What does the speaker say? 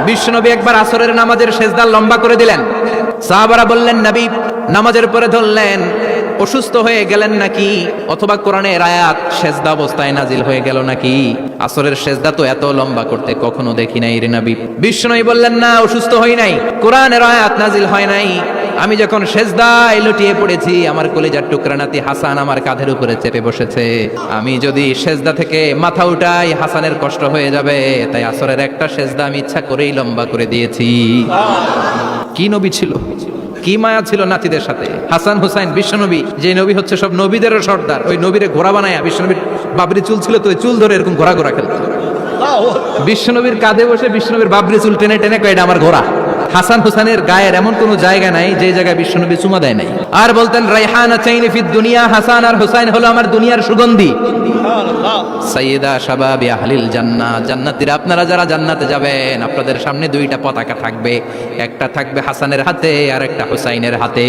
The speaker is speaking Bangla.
বিশ্বনবী একবার আসরের নামাজের সেজদা লম্বা করে দিলেন। সাহাবারা বললেন, নবী নামাজের পরে ধরলেন, অসুস্থ হয়ে গেলেন নাকি, অথবা কোরআনের আয়াত সেজদা অবস্থায় নাজিল হয়ে গেল নাকি? আসরের সেজদা তো এত লম্বা করতে কখনো দেখি নাই রে নবী। বিশ্বনবী বললেন, না, অসুস্থ হই নাই, কোরআনের আয়াত নাজিল হয় নাই। আমি যখন সেজদায় লুটিয়ে পড়েছি, আমার কলিজার টুকরা নাতি হাসান আমার কাঁধের উপরে চেপে বসেছে। আমি যদি সেজদা থেকে মাথা উঠাই, হাসানের কষ্ট হয়ে যাবে, তাই আসরের একটা সেজদা আমি ইচ্ছা করেই লম্বা করে দিয়েছি। কি নবী ছিল, কি মায়া ছিল নাতিদের সাথে। হাসান হুসাইন বিশ্বনবী, যে নবী হচ্ছে সব নবীদেরও সর্দার, ওই নবীরে ঘোড়া বানায়া, বিশ্বনবীর বাবরি চুল ছিল তো ওই চুল ধরে এরকম ঘোড়া ঘোড়া খেলত। বিশ্বনবীর কাঁধে বসে বিশ্বনবীর বাবরি চুল টেনে টেনে কয়, এটা আমার ঘোড়া। হাসান হুসাইনের গায়ের এমন কোন জায়গা নাই যে জায়গায় বিশ্বনবী চুমা দেয় নাই। আর বলতেন, রাইহানা চাইনি ফিদ দুনিয়া, হাসান আর হুসাইন হলো আমার দুনিয়ার সুগন্ধি। সাইয়্যিদা শাবাবি আহলিল জান্নাহ, জান্নাতীরা আপনারা যারা জান্নাতে যাবেন, আপনাদের সামনে দুইটা পতাকা থাকবে, একটা থাকবে হাসানের হাতে আর একটা হুসাইনের হাতে।